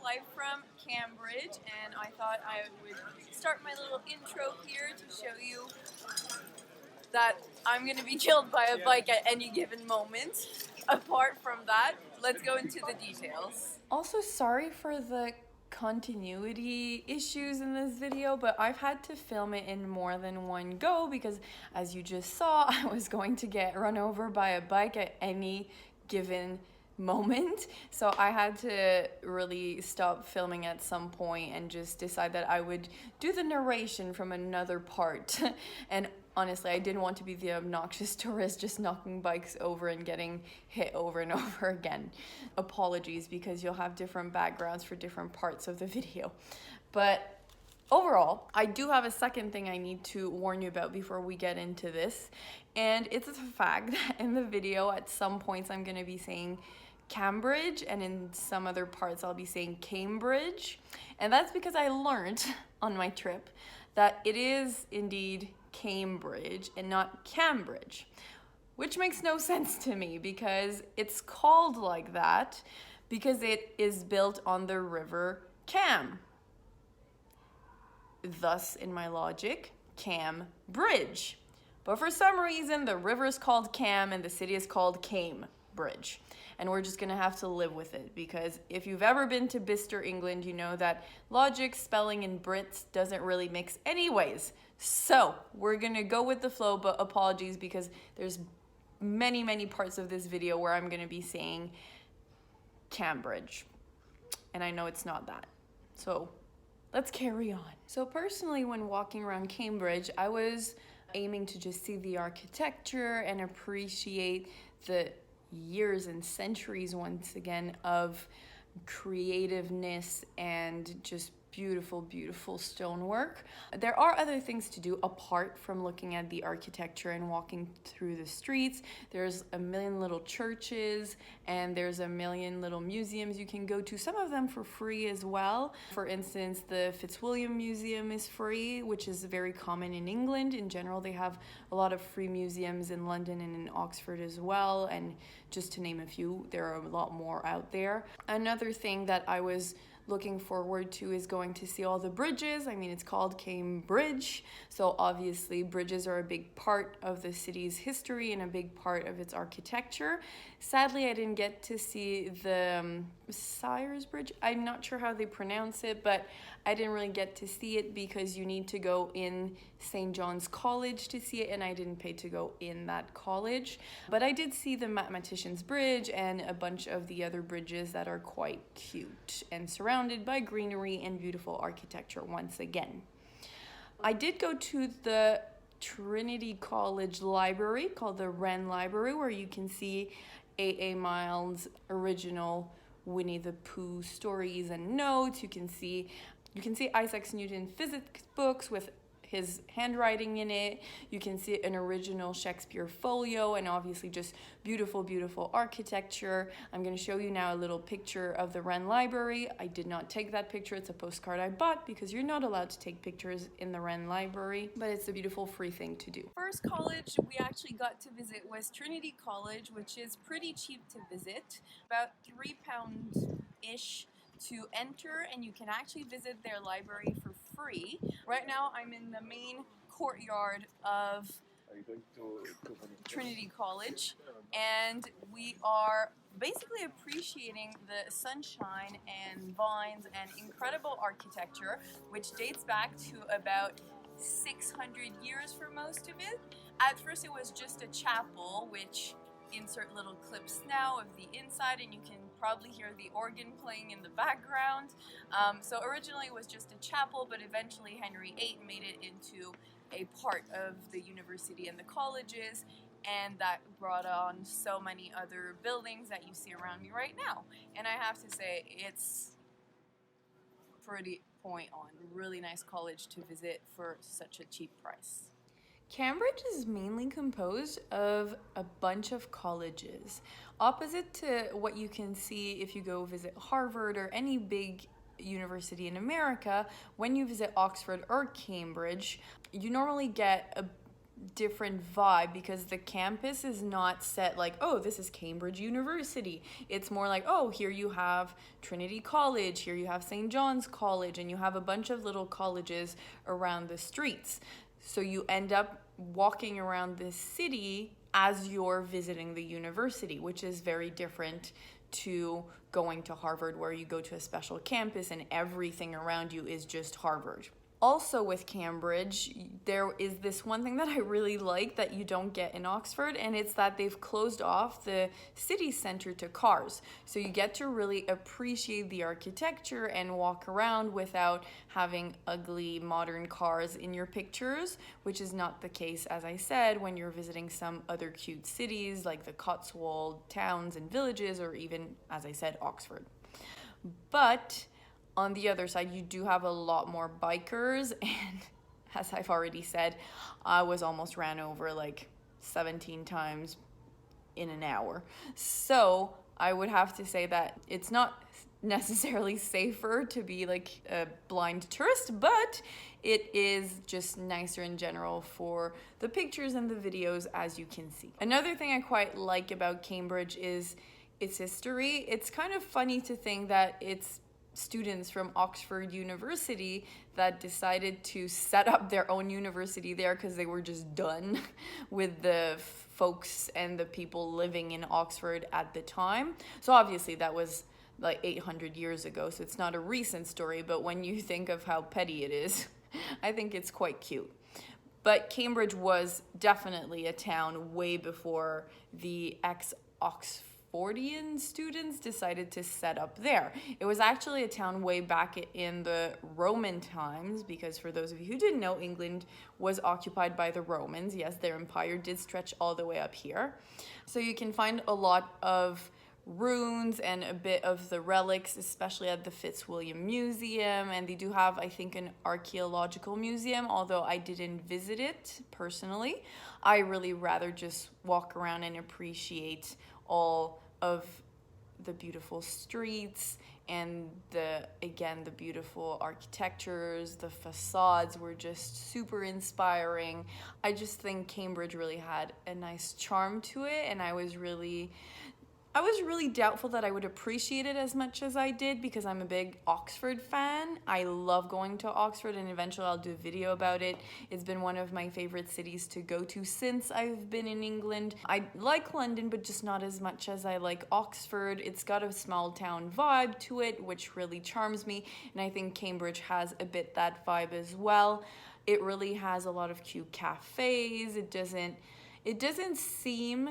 live from Cambridge, and I thought I would start my little intro here to show you that I'm going to be killed by a bike at any given moment. Apart from that, let's go into the details. Also, sorry for the continuity issues in this video, but I've had to film it in more than one go because, as you just saw, I was going to get run over by a bike at any given moment. So I had to really stop filming at some point and just decide that I would do the narration from another part. And honestly, I didn't want to be the obnoxious tourist just knocking bikes over and getting hit over and over again. Apologies, because you'll have different backgrounds for different parts of the video. But overall, I do have a second thing I need to warn you about before we get into this. And it's the fact that in the video, at some points, I'm going to be saying Cambridge, and in some other parts I'll be saying Cambridge. And that's because I learned on my trip that it is indeed Cambridge and not Cambridge, which makes no sense to me because it's called like that because it is built on the river Cam. Thus, in my logic, Cambridge. But for some reason, the river is called Cam and the city is called Cambridge. And we're just gonna have to live with it because if you've ever been to Bicester, England, you know that logic, spelling, and Brits doesn't really mix anyways. So we're gonna go with the flow, but apologies because there's many parts of this video where I'm gonna be saying Cambridge. And I know it's not that. So let's carry on. So personally, when walking around Cambridge, I was aiming to just see the architecture and appreciate the years and centuries once again of creativeness and just beautiful stonework. There are other things to do apart from looking at the architecture and walking through the streets. There's a million little churches and there's a million little museums you can go to, some of them for free as well. For instance, the Fitzwilliam Museum is free, which is very common in England. In general, they have a lot of free museums in London and in Oxford as well, and just to name a few, there are a lot more out there. Another thing that I was looking forward to is going to see all the bridges. I mean, it's called Cambridge, so obviously bridges are a big part of the city's history and a big part of its architecture. Sadly, I didn't get to see the Sires Bridge. I'm not sure how they pronounce it, but I didn't really get to see it because you need to go in St. John's College to see it, and I didn't pay to go in that college. But I did see the Mathematician's Bridge and a bunch of the other bridges that are quite cute and surrounded by greenery and beautiful architecture once again. I did go to the Trinity College library called the Wren Library, where you can see A.A. Milne's original Winnie the Pooh stories and notes. You can see Isaac Newton's physics books with his handwriting in it. You can see an original Shakespeare folio and obviously just beautiful architecture. I'm going to show you now a little picture of the Wren Library. I did not take that picture. It's a postcard I bought because you're not allowed to take pictures in the Wren Library, but it's a beautiful free thing to do. First college we actually got to visit was Trinity College, which is pretty cheap to visit, about £3-ish to enter, and you can actually visit their library for free. Right now I'm in the main courtyard of Trinity College, and we are basically appreciating the sunshine and vines and incredible architecture, which dates back to about 600 years for most of it. At first it was just a chapel, which insert little clips now of the inside, and you can probably hear the organ playing in the background. So originally it was just a chapel, but eventually Henry VIII made it into a part of the university and the colleges, and that brought on so many other buildings that you see around me right now. And I have to say, it's pretty point on. Really nice college to visit for such a cheap price. Cambridge is mainly composed of a bunch of colleges, opposite to what you can see if you go visit Harvard or any big university in America. When you visit Oxford or Cambridge, you normally get a different vibe because the campus is not set like, oh, this is Cambridge University. It's more like, oh, here you have Trinity College, here you have St. John's College, and you have a bunch of little colleges around the streets. So you end up walking around this city as you're visiting the university, which is very different to going to Harvard, where you go to a special campus and everything around you is just Harvard. Also with Cambridge, there is this one thing that I really like that you don't get in Oxford, and it's that they've closed off the city center to cars. So you get to really appreciate the architecture and walk around without having ugly modern cars in your pictures, which is not the case, as I said, when you're visiting some other cute cities like the Cotswold towns and villages, or even, as I said, Oxford. But on the other side, you do have a lot more bikers, and as I've already said, I was almost ran over like 17 times in an hour. So I would have to say that it's not necessarily safer to be like a blind tourist, but it is just nicer in general for the pictures and the videos, as you can see. Another thing I quite like about Cambridge is its history. It's kind of funny to think that it's students from Oxford University that decided to set up their own university there because they were just done with the folks and the people living in Oxford at the time. So obviously that was like 800 years ago, so it's not a recent story, but when you think of how petty it is, I think it's quite cute. But Cambridge was definitely a town way before the ex-Oxfordian students decided to set up there. It was actually a town way back in the Roman times, because for those of you who didn't know, England was occupied by the Romans. Yes, their empire did stretch all the way up here. So you can find a lot of ruins and a bit of the relics, especially at the Fitzwilliam Museum, and they do have, I think, an archaeological museum, although I didn't visit it personally. I really rather just walk around and appreciate all of the beautiful streets and the beautiful architectures. The facades were just super inspiring. I just think Cambridge really had a nice charm to it, and I was really doubtful that I would appreciate it as much as I did, because I'm a big Oxford fan. I love going to Oxford, and eventually I'll do a video about it. It's been one of my favorite cities to go to since I've been in England. I like London, but just not as much as I like Oxford. It's got a small town vibe to it, which really charms me, and I think Cambridge has a bit that vibe as well. It really has a lot of cute cafes. It doesn't seem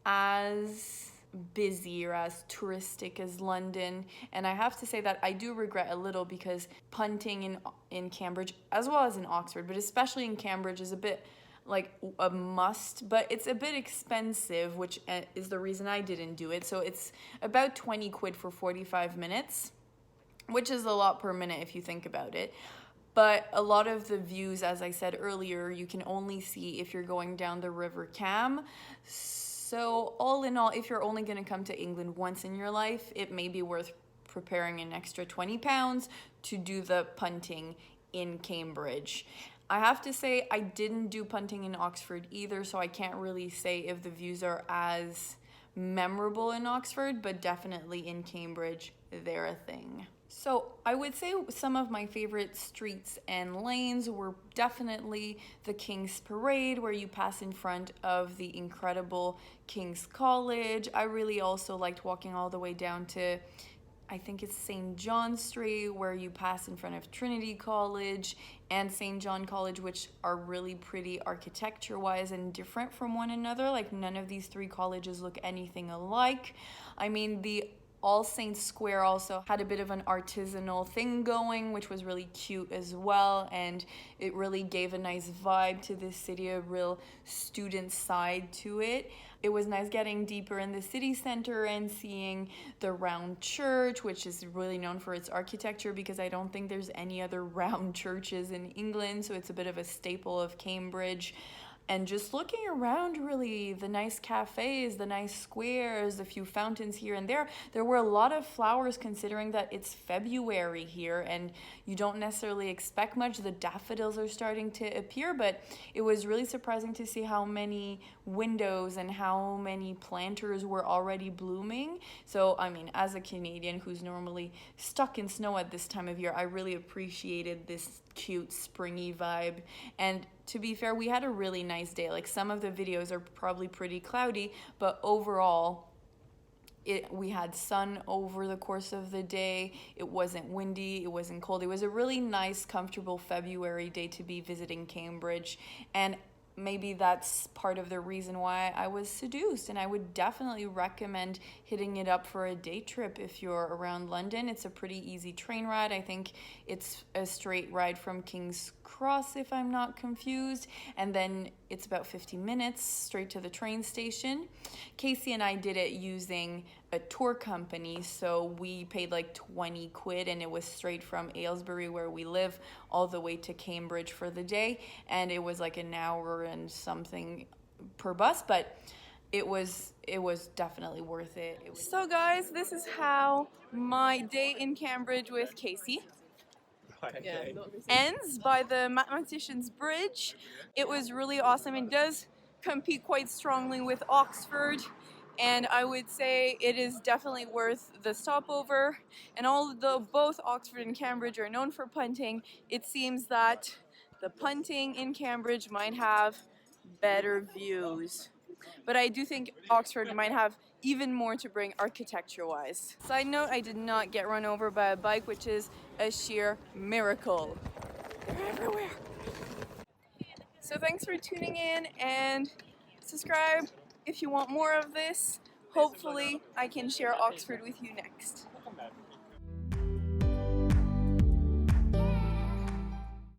as busy or as touristic as London, and I have to say that I do regret a little, because punting in Cambridge, as well as in Oxford, but especially in Cambridge, is a bit like a must, but it's a bit expensive, which is the reason I didn't do it. So it's about 20 quid for 45 minutes, which is a lot per minute if you think about it. But a lot of the views, as I said earlier, you can only see if you're going down the River Cam. So all in all, if you're only going to come to England once in your life, it may be worth preparing an extra £20 to do the punting in Cambridge. I have to say, I didn't do punting in Oxford either, so I can't really say if the views are as memorable in Oxford, but definitely in Cambridge, they're a thing. So I would say some of my favorite streets and lanes were definitely the King's Parade, where you pass in front of the incredible King's College. I really also liked walking all the way down to, I think it's St. John Street, where you pass in front of Trinity College and St. John College, which are really pretty architecture-wise and different from one another. Like, none of these three colleges look anything alike. I mean, the All Saints Square also had a bit of an artisanal thing going, which was really cute as well, and it really gave a nice vibe to this city, a real student side to it. It was nice getting deeper in the city center and seeing the round church, which is really known for its architecture, because I don't think there's any other round churches in England, so it's a bit of a staple of Cambridge. And just looking around, really, the nice cafes, the nice squares, a few fountains here and there were a lot of flowers considering that it's February here and you don't necessarily expect much. The daffodils are starting to appear, but it was really surprising to see how many windows and how many planters were already blooming. So, I mean, as a Canadian who's normally stuck in snow at this time of year, I really appreciated this cute springy vibe. And to be fair, we had a really nice day. Like, some of the videos are probably pretty cloudy, but overall we had sun over the course of the day. It wasn't windy, it wasn't cold. It was a really nice, comfortable February day to be visiting Cambridge, and maybe that's part of the reason why I was seduced. And I would definitely recommend hitting it up for a day trip if you're around London. It's a pretty easy train ride. I think it's a straight ride from King's Cross, if I'm not confused, and then it's about 50 minutes straight to the train station. Casey and I did it using a tour company, so we paid like 20 quid and it was straight from Aylesbury, where we live, all the way to Cambridge for the day, and it was like an hour and something per bus, but it was definitely worth it. So guys, this is how my day in Cambridge with Casey ends, by the Mathematician's Bridge. It was really awesome. It does compete quite strongly with Oxford, and I would say it is definitely worth the stopover. And although both Oxford and Cambridge are known for punting, it seems that the punting in Cambridge might have better views. But I do think Oxford might have even more to bring architecture-wise. Side note, I did not get run over by a bike, which is a sheer miracle. They're everywhere. So thanks for tuning in, and subscribe if you want more of this. Hopefully I can share Oxford with you next.